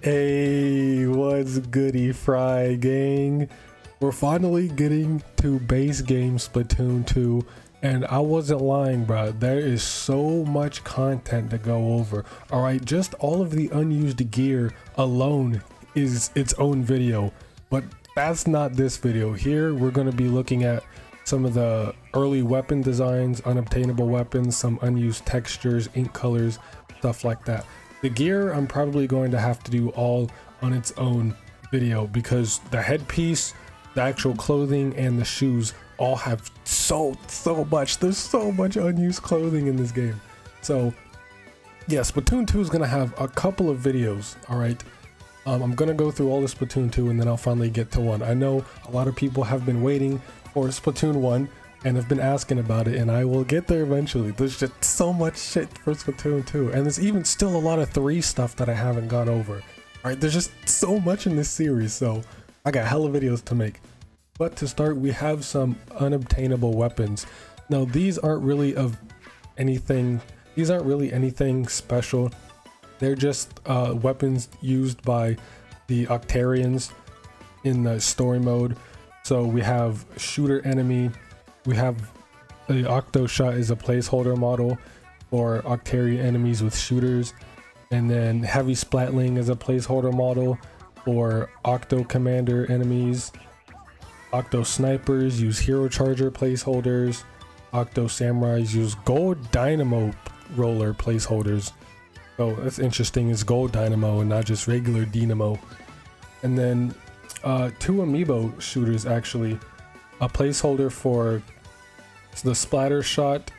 Hey, what's goody, Frye gang? We're finally getting to base game Splatoon 2, and I wasn't lying, bro. There is so much content to go over. All right, just all of the unused gear alone is its own video, but that's not this video. Here, we're going to be looking at some of the early weapon designs, unobtainable weapons, some unused textures, ink colors, stuff like that. The gear I'm probably going to have to do all on its own video because the headpiece, the actual clothing, and the shoes all have so much. There's so much unused clothing in this game. So yeah, Splatoon 2 is gonna have a couple of videos. All right, I'm gonna go through all the Splatoon 2 and then I'll finally get to 1. I know a lot of people have been waiting for Splatoon 1 and have been asking about it, and I will get there eventually. There's just so much shit for Splatoon 2, and there's even still a lot of 3 stuff that I haven't gone over. All right, there's just so much in this series, so I got hella videos to make. But to start, we have some unobtainable weapons. Now these aren't really anything special. They're just weapons used by the Octarians in the story mode. So we have shooter enemy. We have the Octo shot is a placeholder model for Octarian enemies with shooters, and then heavy splatling is a placeholder model for Octo commander enemies. Octo snipers use hero charger placeholders. Octo samurais use gold dynamo roller placeholders. So that's interesting, it's gold dynamo and not just regular dynamo. And then 2 amiibo shooters, actually. A placeholder for the splatter shot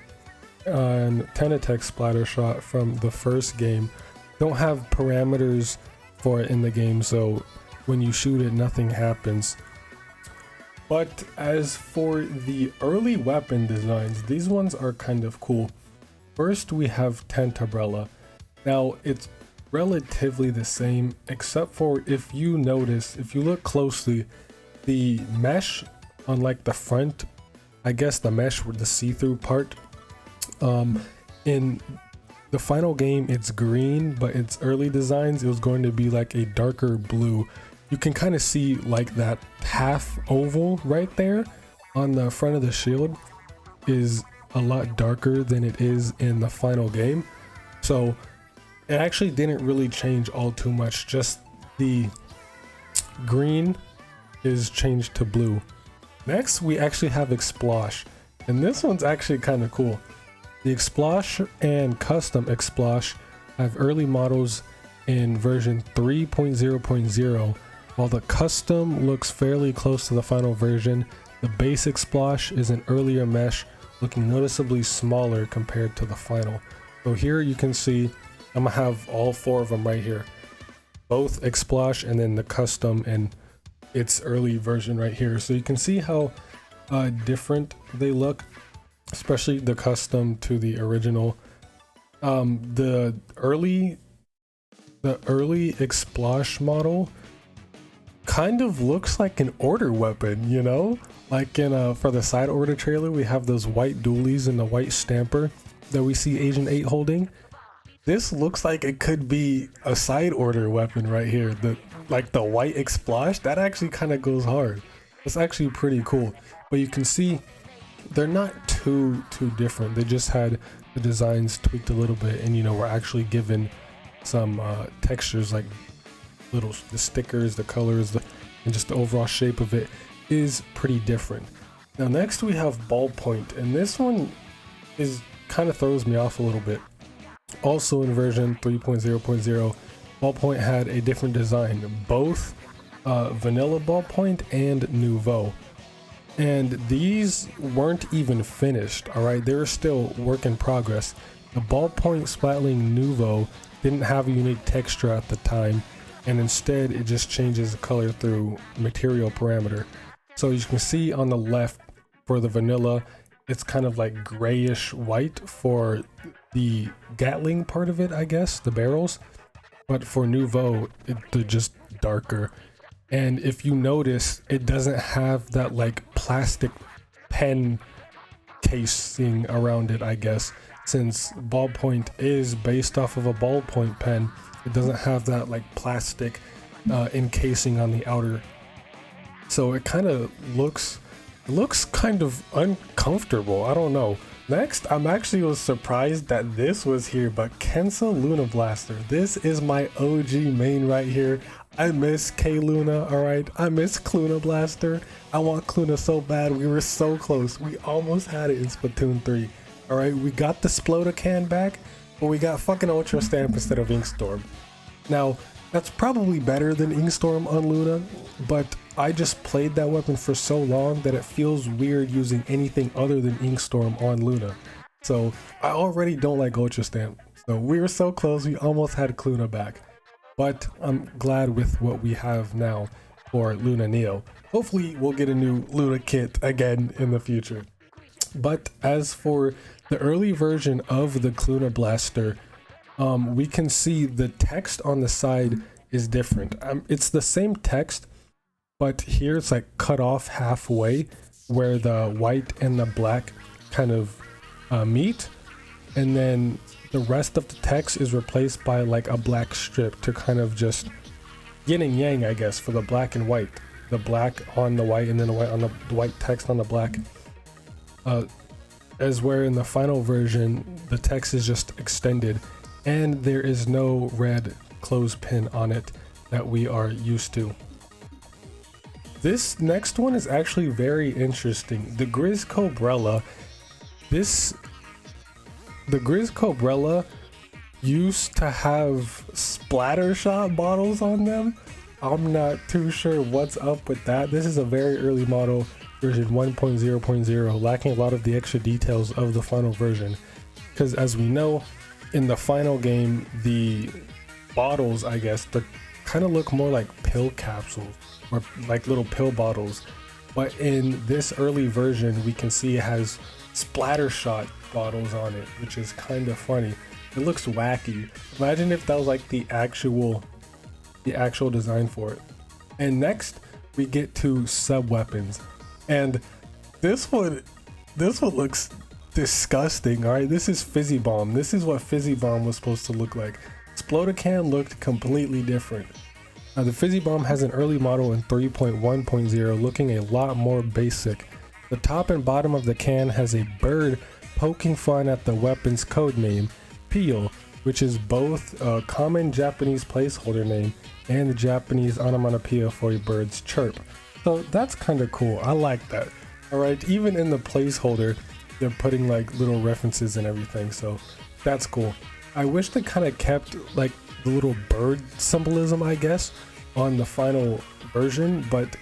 and Tenatech splatter shot from the first game. Don't have parameters for it in the game, so when you shoot it, nothing happens. But as for the early weapon designs, these ones are kind of cool. First, we have Tentarella. Now, it's relatively the same, except for if you notice, if you look closely, the mesh on like the front, I guess the mesh with the see-through part, in the final game it's green, but its early designs it was going to be like a darker blue. You can kind of see like that half oval right there on the front of the shield is a lot darker than it is in the final game. So it actually didn't really change all too much, just the green is changed to blue. Next, we actually have Explosh, and this one's actually kind of cool. The Explosh and custom Explosh have early models in version 3.0.0, while the custom looks fairly close to the final version. The base Explosh is an earlier mesh, looking noticeably smaller compared to the final. So here you can see, I'm gonna have all 4 of them right here. Both Explosh and then the custom and its early version right here. So you can see how different they look, especially the custom to the original. The early Explosh model kind of looks like an order weapon, you know, like in for the side order trailer we have those white dualies and the white stamper that we see Agent 8 holding. This looks like it could be a side order weapon right here. Like the white Explosh, that actually kind of goes hard. It's actually pretty cool. But you can see they're not too different. They just had the designs tweaked a little bit, and you know, we're actually given some textures, like the stickers, the colors, and just the overall shape of it is pretty different. Now next we have Ballpoint, and this one is kind of throws me off a little bit. Also in version 3.0.0, Ballpoint had a different design, both vanilla Ballpoint and Nouveau. And these weren't even finished, alright? They were still work in progress. The Ballpoint Splatling Nouveau didn't have a unique texture at the time, and instead it just changes the color through material parameter. So you can see on the left for the vanilla, it's kind of like grayish white for the Gatling part of it, I guess, the barrels. But for Nouveau, they're just darker. And if you notice, it doesn't have that like plastic pen casing around it, I guess. since ballpoint is based off of a ballpoint pen, it doesn't have that like plastic encasing on the outer. So it kind of looks kind of uncomfortable. I don't know. Next, I'm actually was surprised that this was here, but Kensa Luna Blaster. This is my OG main right here. I miss K Luna, alright? I miss Cluna Blaster. I want Cluna so bad. We were so close. We almost had it in Splatoon 3. Alright, we got the Splotacan back, but we got fucking Ultra Stamp instead of Inkstorm. Now, that's probably better than Inkstorm on Luna, but I just played that weapon for so long that it feels weird using anything other than Inkstorm on Luna. So I already don't like Ultra Stamp. So we were so close, we almost had Cluna back. But I'm glad with what we have now for Luna Neo. Hopefully we'll get a new Luna kit again in the future. But as for the early version of the Cluna Blaster, we can see the text on the side is different. It's the same text, but here it's like cut off halfway where the white and the black kind of meet, and then the rest of the text is replaced by like a black strip to kind of just yin and yang, I guess, for the black and white. The black on the white and then the white on the white text on the black. As where in the final version, the text is just extended and there is no red clothespin on it that we are used to. This next one is actually very interesting. The Grizz Cobrella. The Grizz Cobrella used to have splatter shot bottles on them. I'm not too sure what's up with that. This is a very early model, version 1.0.0, lacking a lot of the extra details of the final version. Because as we know, in the final game, the bottles, I guess, they kind of look more like pill capsules or like little pill bottles. But in this early version, we can see it has splatter shot bottles on it, which is kind of funny. It looks wacky. Imagine if that was like the actual design for it. And next we get to sub weapons, and this one looks disgusting. All right, this is Fizzy Bomb. This is what Fizzy Bomb was supposed to look like. Splotacan looked completely different. Now the Fizzy Bomb has an early model in 3.1.0 looking a lot more basic. The top and bottom of the can has a bird poking fun at the weapon's code name, Pio, which is both a common Japanese placeholder name and the Japanese onomatopoeia for a bird's chirp. So that's kind of cool. I like that. Alright, even in the placeholder, they're putting like little references and everything, so that's cool. I wish they kind of kept like the little bird symbolism, I guess, on the final version, but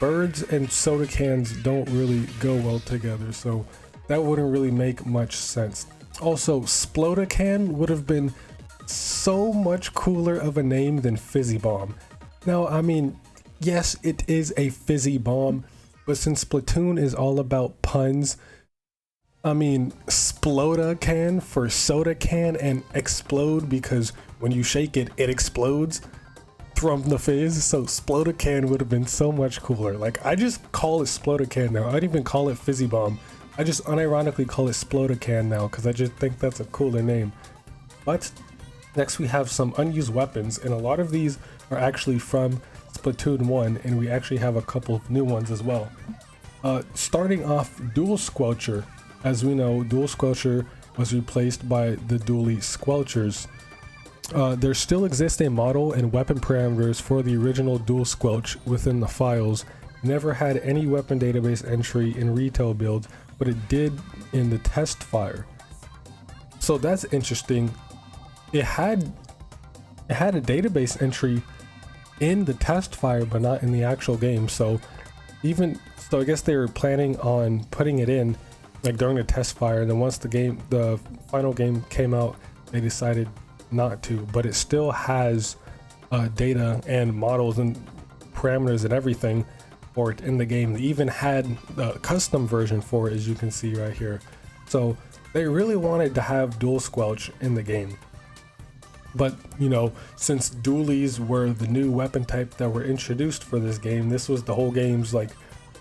birds and soda cans don't really go well together, so that wouldn't really make much sense. Also, Splotacan would have been so much cooler of a name than Fizzy Bomb. Now, I mean, yes, it is a fizzy bomb, but since Splatoon is all about puns, I mean, Splotacan for soda can and explode, because when you shake it, it explodes from the fizz. So Splotacan would have been so much cooler. Like, I just call it Splotacan now. I don't even call it Fizzy Bomb. I just unironically call it Splotacan now because I just think that's a cooler name. But next we have some unused weapons, and a lot of these are actually from Splatoon 1, and we actually have a couple of new ones as well. Starting off, Dual Squelcher. As we know, Dual Squelcher was replaced by the Dually Squelchers. There still exists a model and weapon parameters for the original Dual Squelch within the files. Never had any weapon database entry in retail builds, but it did in the test fire. So that's interesting. It had a database entry in the test fire, but not in the actual game. So I guess they were planning on putting it in like during the test fire, and then once the final game came out, they decided not to, but it still has data and models and parameters and everything for it in the game. They even had a custom version for it, as you can see right here. So they really wanted to have Dual Squelch in the game. But, you know, since dualies were the new weapon type that were introduced for this game, this was the whole game's like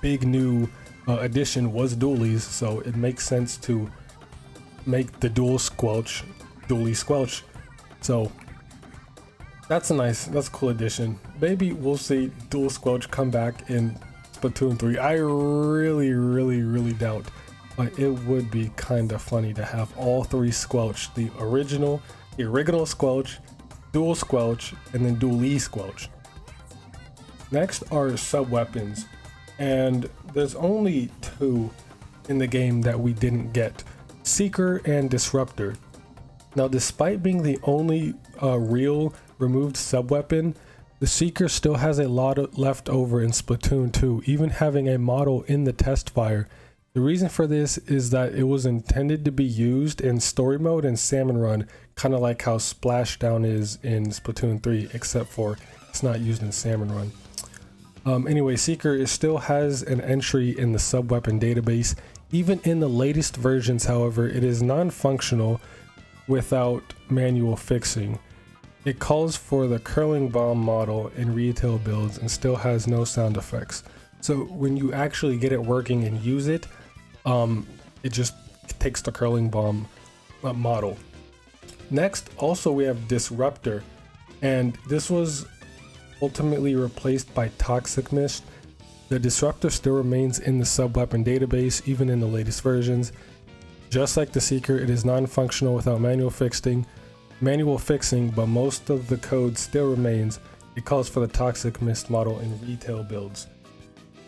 big new addition was dualies, so it makes sense to make the dual squelch dually squelch. So that's a cool addition. Maybe we'll see dual squelch come back in Splatoon 3. I really doubt, but it would be kind of funny to have all three squelch: the original squelch, dual squelch, and then dually squelch. Next are sub weapons, and there's only two in the game that we didn't get: Seeker and Disruptor. Now, despite being the only real removed sub weapon, the Seeker still has a lot left over in Splatoon 2, even having a model in the test fire. The reason for this is that it was intended to be used in story mode and salmon run, kind of like how Splashdown is in Splatoon 3, except for it's not used in salmon run. Anyway, Seeker still has an entry in the sub weapon database. Even in the latest versions, however, it is non-functional without manual fixing. It calls for the curling bomb model in retail builds and still has no sound effects. So when you actually get it working and use it, it just takes the curling bomb model. Next, also we have Disruptor, and this was ultimately replaced by Toxic Mist. The Disruptor still remains in the sub weapon database even in the latest versions. Just like the Seeker, it is non-functional without manual fixing, but most of the code still remains. It calls for the Toxic Mist model in retail builds.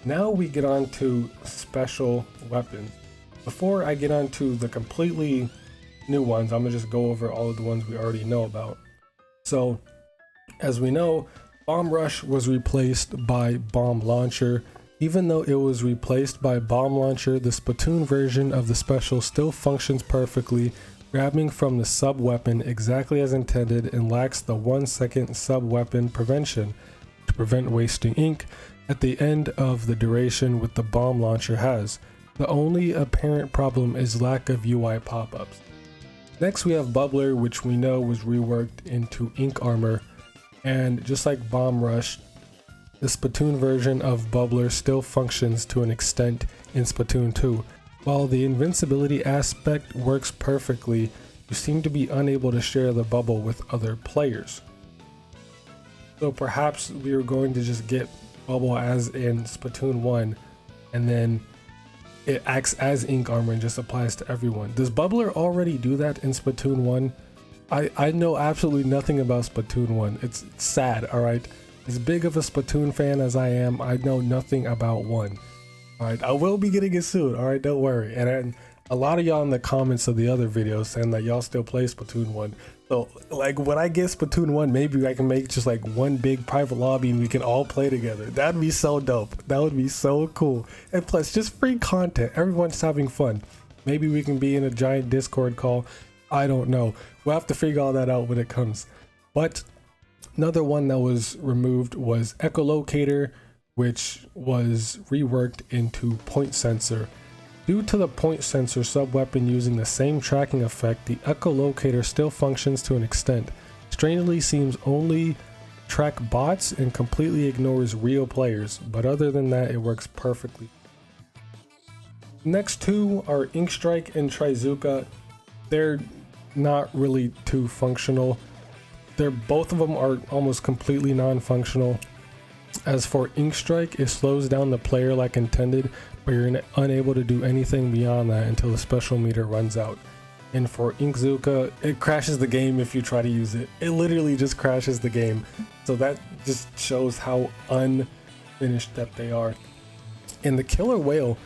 Now we get on to special weapons. Before I get on to the completely new ones, I'm gonna just go over all of the ones we already know about. So, as we know, Bomb Rush was replaced by Bomb Launcher. Even though it was replaced by Bomb Launcher, the Splatoon version of the special still functions perfectly, grabbing from the sub weapon exactly as intended and lacks the 1 second sub weapon prevention to prevent wasting ink at the end of the duration with the Bomb Launcher has. The only apparent problem is lack of UI pop-ups. Next we have Bubbler, which we know was reworked into Ink Armor, and just like Bomb Rush, the Splatoon version of Bubbler still functions to an extent in Splatoon 2. While the invincibility aspect works perfectly, you seem to be unable to share the bubble with other players. So perhaps we are going to just get Bubble as in Splatoon 1, and then it acts as Ink Armor and just applies to everyone. Does Bubbler already do that in Splatoon 1? I know absolutely nothing about Splatoon 1. It's sad, alright? As big of a Splatoon fan as I am, I know nothing about 1. Alright, I will be getting it soon, alright, don't worry. And a lot of y'all in the comments of the other videos saying that y'all still play Splatoon 1. So, like, when I get Splatoon 1, maybe I can make just like one big private lobby and we can all play together. That'd be so dope. That would be so cool. And plus, just free content. Everyone's having fun. Maybe we can be in a giant Discord call. I don't know. We'll have to figure all that out when it comes. But another one that was removed was Echolocator, which was reworked into Point Sensor. Due to the Point Sensor sub-weapon using the same tracking effect, the Echolocator still functions to an extent. Strangely seems only track bots and completely ignores real players, but other than that it works perfectly. Next two are Ink Strike and Trizuka. They're not really too functional. Both of them are almost completely non-functional. As for Ink Strike, it slows down the player like intended, but you're unable to do anything beyond that until the special meter runs out. And for Inkzuka, it crashes the game if you try to use it. It literally just crashes the game. So that just shows how unfinished that they are. And the Killer Whale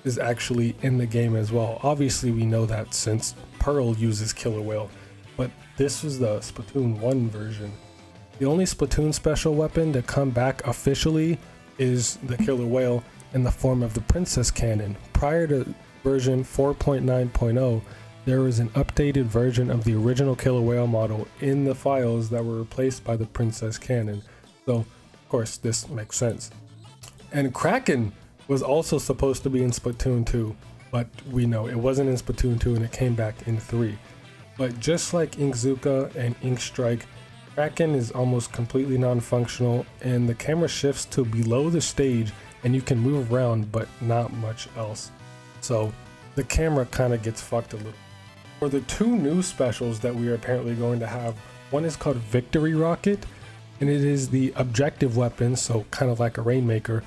is actually in the game as well. Obviously we know that since Pearl uses Killer Whale, but this was the Splatoon 1 version. The only Splatoon special weapon to come back officially is the Killer Whale in the form of the Princess Cannon. Prior to version 4.9.0, there was an updated version of the original Killer Whale model in the files that were replaced by the Princess Cannon. So, of course, this makes sense. And Kraken was also supposed to be in Splatoon 2, but we know it wasn't in Splatoon 2 and it came back in 3. But just like Inkzuka and Ink Strike, Kraken is almost completely non-functional, and the camera shifts to below the stage and you can move around but not much else. So the camera kind of gets fucked a little. For the two new specials that we are apparently going to have, one is called Victory Rocket, and it is the objective weapon, so kind of like a Rainmaker,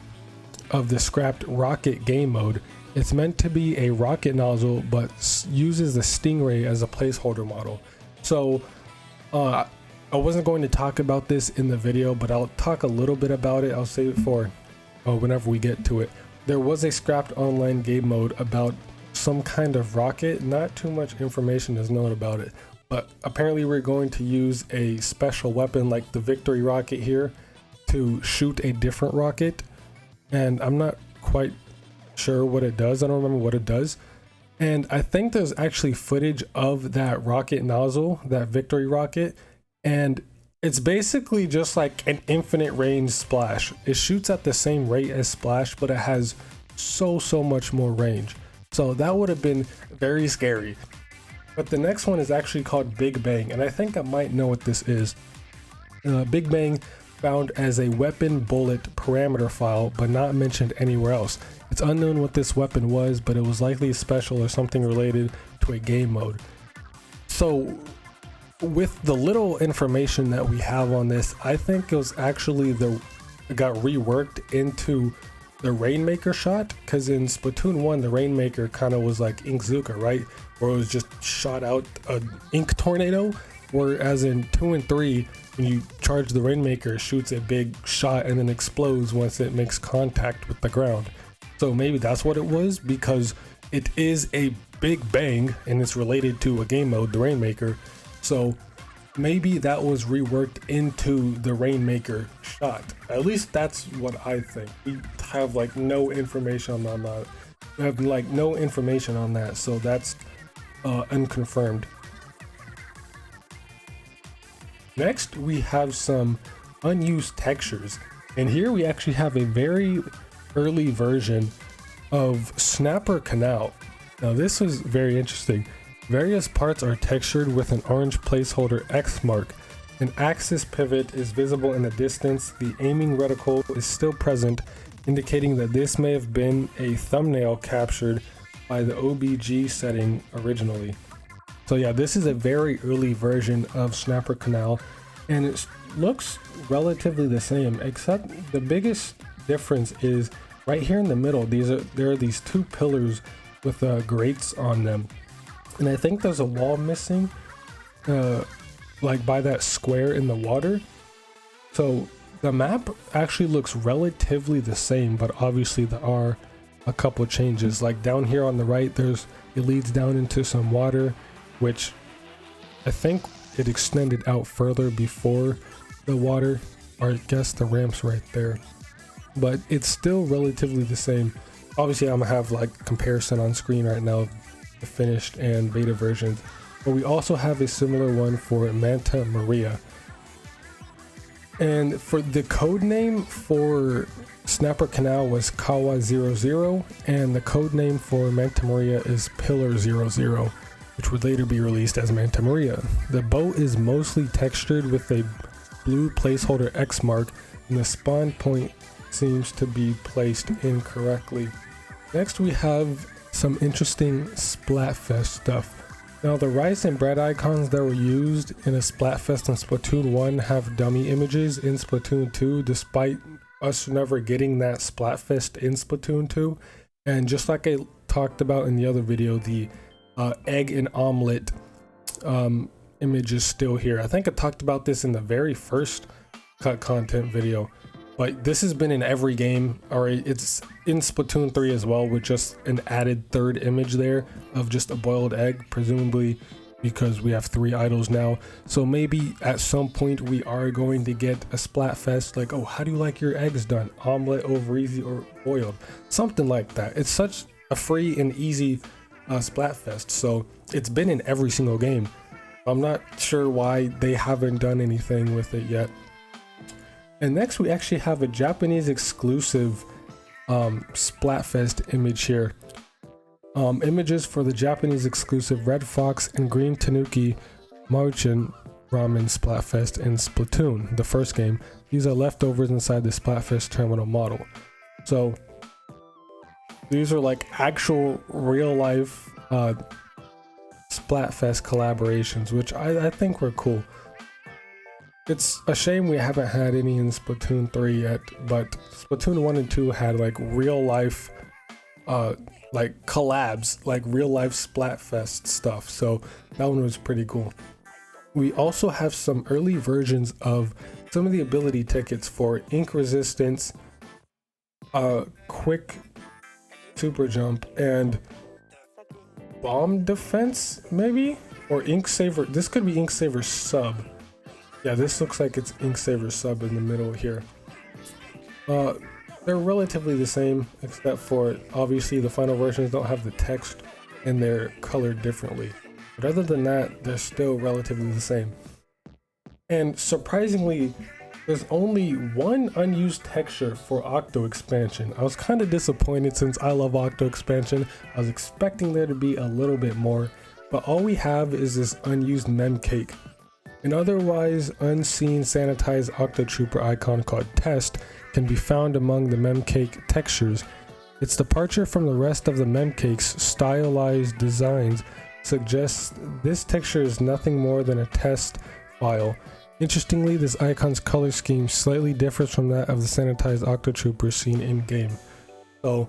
of the scrapped Rocket game mode. It's meant to be a rocket nozzle, but uses the Stingray as a placeholder model. So I wasn't going to talk about this in the video, but I'll talk a little bit about it. I'll save it for whenever we get to it. There was a scrapped online game mode about some kind of rocket. Not too much information is known about it, but apparently we're going to use a special weapon like the Victory Rocket here to shoot a different rocket, and I'm not quite sure what it does. I don't remember what it does. And I think there's actually footage of that rocket nozzle, that Victory Rocket, and it's basically just like an infinite range Splash. It shoots at the same rate as Splash, but it has so much more range. So that would have been very scary. But the next one is actually called Big Bang, and I think I might know what this is. Big Bang found as a weapon bullet parameter file, but not mentioned anywhere else. It's unknown what this weapon was, but it was likely special or something related to a game mode. So with the little information that we have on this, I think it was actually it got reworked into the Rainmaker shot, because in Splatoon 1 the Rainmaker kind of was like Inkzooka, right, where it was just shot out an ink tornado, whereas in 2 and 3 when you charge the Rainmaker, it shoots a big shot and then explodes once it makes contact with the ground. So maybe that's what it was, because it is a Big Bang and it's related to a game mode, the Rainmaker. So maybe that was reworked into the Rainmaker shot. At least that's what I think. We have like no information on that. We have like no information on that, so that's unconfirmed. Next, we have some unused textures, and here we actually have a very early version of Snapper Canal. Now this was very interesting. Various parts are textured with an orange placeholder X mark. An axis pivot is visible in the distance. The aiming reticle is still present, indicating that this may have been a thumbnail captured by the OBG setting originally. So yeah, this is a very early version of Snapper Canal, and it looks relatively the same, except the biggest difference is right here in the middle. There are these two pillars with grates on them, and I think there's a wall missing, like by that square in the water. So the map actually looks relatively the same, but obviously there are a couple changes. Like down here on the right, it leads down into some water, which I think it extended out further before the water, or I guess the ramp's right there, but it's still relatively the same. Obviously I'm gonna have like comparison on screen right now, the finished and beta versions, but we also have a similar one for Manta Maria. And for the code name for Snapper Canal was Kawa00, and the code name for Manta Maria is Pillar00, which would later be released as Manta Maria. The boat is mostly textured with a blue placeholder X mark, and the spawn point seems to be placed incorrectly. Next we have some interesting Splatfest stuff. Now the rice and bread icons that were used in a Splatfest in Splatoon 1 have dummy images in Splatoon 2, despite us never getting that Splatfest in Splatoon 2. And just like I talked about in the other video, the egg and omelet image is still here. I think I talked about this in the very first cut content video, but this has been in every game. Alright, it's in Splatoon 3 as well, with just an added third image there of just a boiled egg, presumably because we have 3 idols now. So maybe at some point we are going to get a Splatfest, like, oh, how do you like your eggs done? Omelet, over easy, or boiled? Something like that. It's such a free and easy Splatfest, so it's been in every single game. I'm not sure why they haven't done anything with it yet. And next we actually have a Japanese exclusive Splatfest image here. Images for the Japanese exclusive Red Fox and Green Tanuki Maruchan Ramen Splatfest in Splatoon, the first game. These are leftovers inside the Splatfest terminal model. So these are like actual real life Splatfest collaborations, which I think were cool. It's a shame we haven't had any in Splatoon 3 yet, but Splatoon 1 and 2 had like real life like collabs, like real life Splatfest stuff, so that one was pretty cool. We also have some early versions of some of the ability tickets for ink resistance, quick super jump, and bomb defense maybe, or ink saver. This could be ink saver sub. Yeah, this looks like it's ink saver sub in the middle here. They're relatively the same, except for obviously the final versions don't have the text and they're colored differently. But other than that, they're still relatively the same. And surprisingly, there's only one unused texture for Octo expansion. I was kind of disappointed since I love Octo expansion. I was expecting there to be a little bit more, but all we have is this unused mem cake. An otherwise unseen sanitized Octotrooper icon called Test can be found among the memcake textures. Its departure from the rest of the memcake's stylized designs suggests this texture is nothing more than a test file. Interestingly, this icon's color scheme slightly differs from that of the sanitized Octotrooper seen in-game. So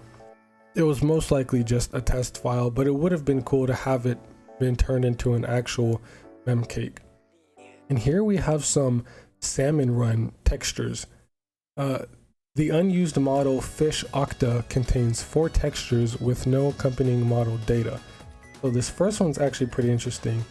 it was most likely just a test file, but it would have been cool to have it been turned into an actual memcake. And here we have some salmon run textures. The unused model Fish Octa contains 4 textures with no accompanying model data. So this first one's actually pretty interesting.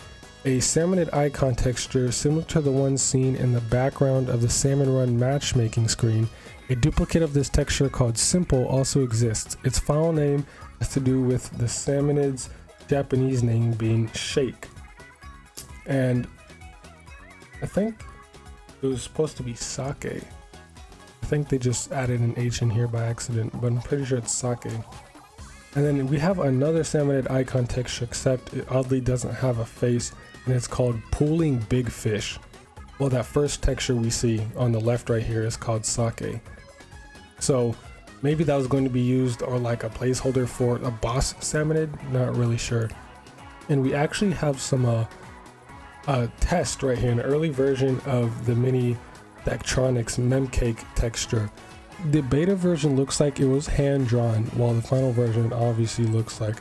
A salmonid icon texture similar to the one seen in the background of the Salmon Run matchmaking screen. A duplicate of this texture called Simple also exists. Its file name has to do with the salmonid's Japanese name being Shake. And I think it was supposed to be sake. I think they just added an H in here by accident, but I'm pretty sure it's sake. And then we have another salmonid icon texture, except it oddly doesn't have a face, and it's called Pooling Big Fish. Well, that first texture we see on the left right here is called sake. So maybe that was going to be used or like a placeholder for a boss salmonid, not really sure. And we actually have some test right here, an early version of the mini Daktronics memcake texture. The beta version looks like it was hand drawn, while the final version obviously looks like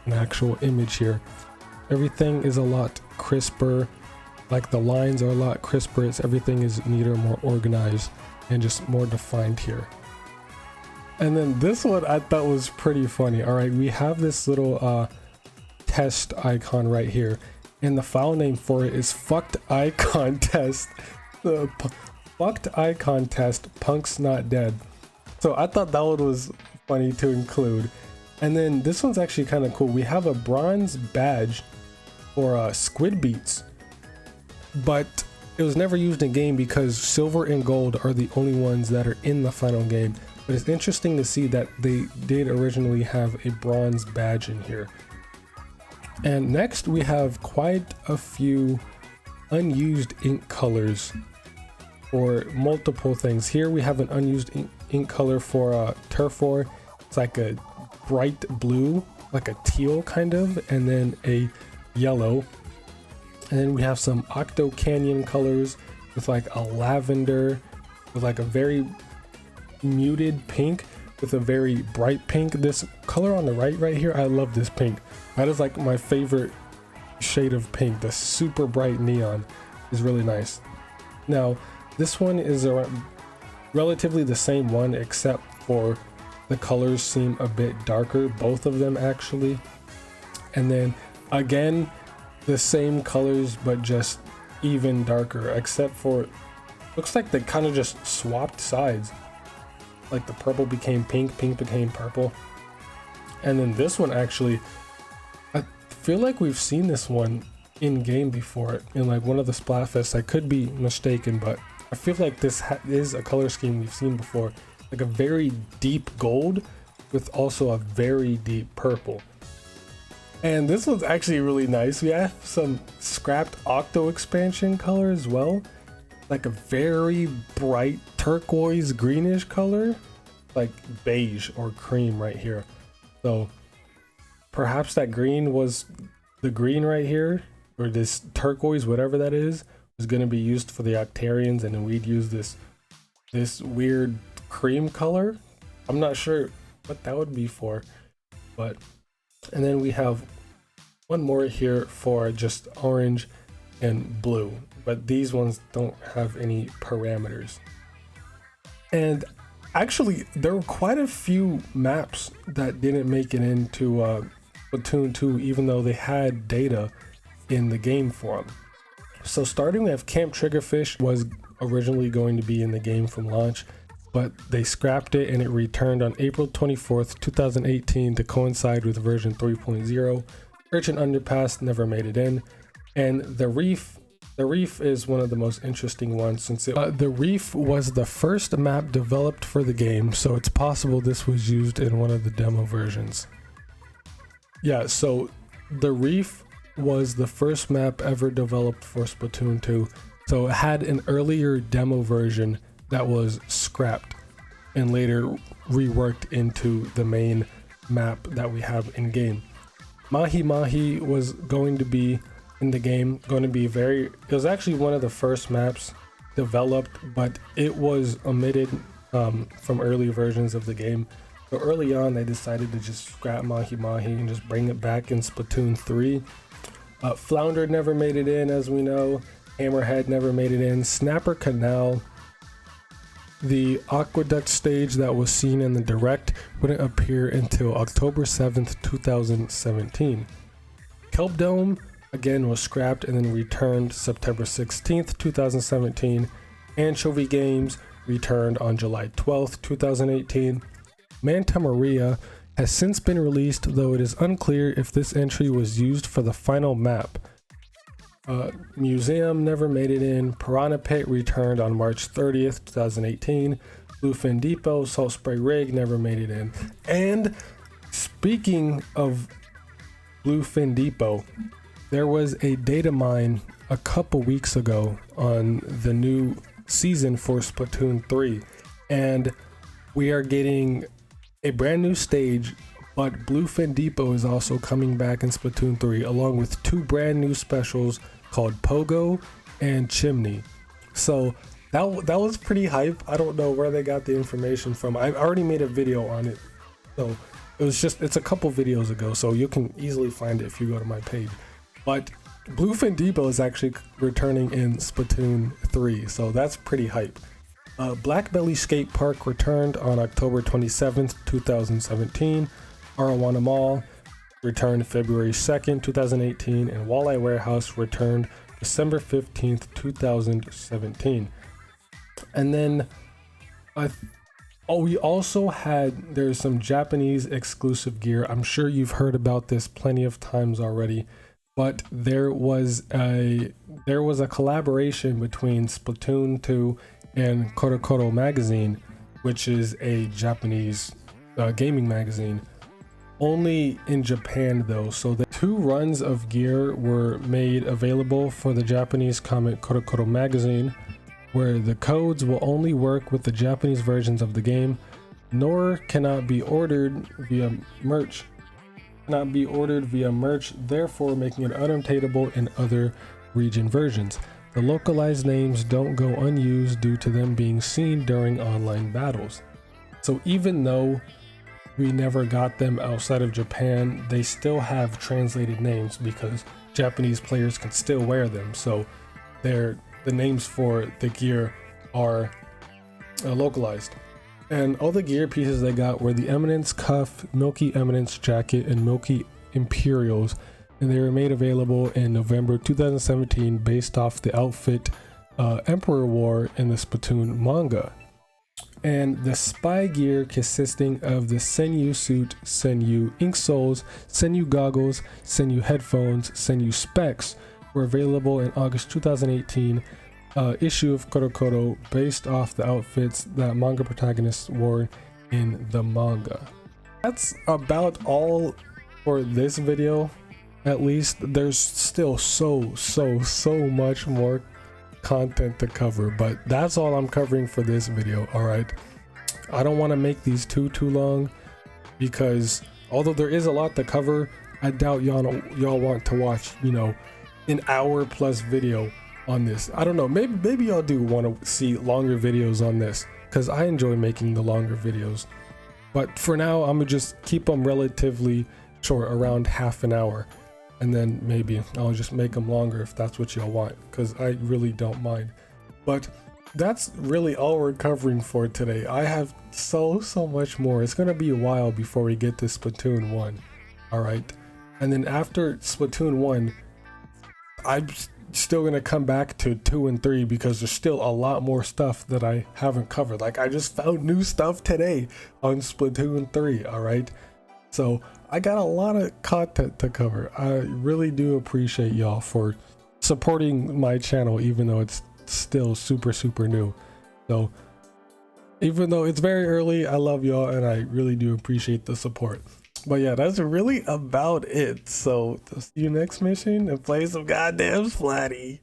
an actual image here. Everything is a lot crisper, like the lines are a lot crisper. Everything is neater, more organized, and just more defined here. And then this one I thought was pretty funny. All right, we have this little test icon right here, and the file name for it is fucked icon test. The fucked icon test, punk's not dead. So I thought that one was funny to include. And then this one's actually kind of cool. We have a bronze badge for squid beats, but it was never used in game because silver and gold are the only ones that are in the final game. But it's interesting to see that they did originally have a bronze badge in here. And next we have quite a few unused ink colors for multiple things. Here we have an unused ink color for Turf-War. It's like a bright blue, like a teal kind of, and then a yellow. And then we have some Octo Canyon colors with like a lavender, with like a very muted pink, with a very bright pink. This color on the right here, I love this pink. That is like my favorite shade of pink. The super bright neon is really nice. Now this one is relatively the same one, except for the colors seem a bit darker, both of them actually. And then again, the same colors but just even darker, except for looks like they kind of just swapped sides. Like the purple became pink, pink became purple. And then this one actually, I feel like we've seen this one in game before in like one of the Splatfests. I could be mistaken, but I feel like this is a color scheme we've seen before, like a very deep gold with also a very deep purple. And this one's actually really nice. We have some scrapped Octo expansion color as well, like a very bright turquoise greenish color, like beige or cream right here. So perhaps that green was the green right here, or this turquoise, whatever that is going to be used for the Octarians, and then we'd use this weird cream color. I'm not sure what that would be for, but and then we have one more here for just orange and blue, but these ones don't have any parameters. And actually there were quite a few maps that didn't make it into Splatoon 2, even though they had data in the game for them. So starting, we have Camp Triggerfish was originally going to be in the game from launch, but they scrapped it and it returned on April 24th, 2018 to coincide with version 3.0. Urchin Underpass never made it in. And the Reef is one of the most interesting ones, since the Reef was the first map developed for the game, so it's possible this was used in one of the demo versions. Yeah, so the Reef was the first map ever developed for Splatoon 2, so it had an earlier demo version that was scrapped and later reworked into the main map that we have in game. Mahi Mahi was going to be in the game, it was actually one of the first maps developed, but it was omitted from early versions of the game. So early on they decided to just scrap Mahi Mahi and just bring it back in Splatoon 3. Flounder never made it in, as we know. Hammerhead never made it in. Snapper Canal, the Aqueduct stage that was seen in the direct, wouldn't appear until October 7th, 2017. Kelp Dome again was scrapped and then returned September 16th, 2017. Anchovy Games returned on July 12th, 2018. Manta Maria has since been released, though it is unclear if this entry was used for the final map. Museum never made it in. Piranha Pit returned on March 30th, 2018. Bluefin Depot, Salt Spray Rig never made it in. And speaking of Bluefin Depot, there was a data mine a couple weeks ago on the new season for Splatoon 3, and we are getting a brand new stage, but Bluefin Depot is also coming back in Splatoon 3 along with two brand new specials called Pogo and Chimney. So that was pretty hype. I don't know where they got the information from. I already made a video on it, so it's a couple videos ago, so you can easily find it if you go to my page. But Bluefin Depot is actually returning in Splatoon 3, so that's pretty hype. Black Belly Skate Park returned on October 27th, 2017. Arowana Mall returned February 2nd, 2018, and Walleye Warehouse returned December 15th, 2017. And then we also had, there's some Japanese exclusive gear. I'm sure you've heard about this plenty of times already, but there was a collaboration between Splatoon 2 and Korokoro magazine, which is a Japanese gaming magazine, only in Japan though. So the two runs of gear were made available for the Japanese comic Korokoro magazine, where the codes will only work with the Japanese versions of the game, nor cannot be ordered via merch, therefore making it unobtainable in other region versions. The localized names don't go unused due to them being seen during online battles. So even though we never got them outside of Japan, they still have translated names because Japanese players can still wear them. So the names for the gear are localized. And all the gear pieces they got were the Eminence Cuff, Milky Eminence Jacket, and Milky Imperials, and they were made available in November 2017 based off the outfit Emperor wore in the Splatoon manga. And the spy gear, consisting of the Senyu suit, Senyu ink soles, Senyu goggles, Senyu headphones, Senyu specs, were available in August 2018 issue of Korokoro based off the outfits that manga protagonists wore in the manga. That's about all for this video. At least there's still so much more content to cover, but that's all I'm covering for this video. All right, I don't want to make these too long because although there is a lot to cover, I doubt y'all want to watch, you know, an hour plus video on this. I don't know, maybe y'all do want to see longer videos on this, because I enjoy making the longer videos. But for now, I'm gonna just keep them relatively short, around half an hour, and then maybe I'll just make them longer if that's what y'all want, because I really don't mind. But that's really all we're covering for today. I have so much more. It's gonna be a while before we get to Splatoon 1. Alright, and then after Splatoon 1, I'm still gonna come back to 2 and 3, because there's still a lot more stuff that I haven't covered. Like, I just found new stuff today on Splatoon 3. Alright, so I got a lot of content to cover. I really do appreciate y'all for supporting my channel, even though it's still super new. So even though it's very early, I love y'all and I really do appreciate the support. But yeah, that's really about it. So see you next mission and play some goddamn Splatty.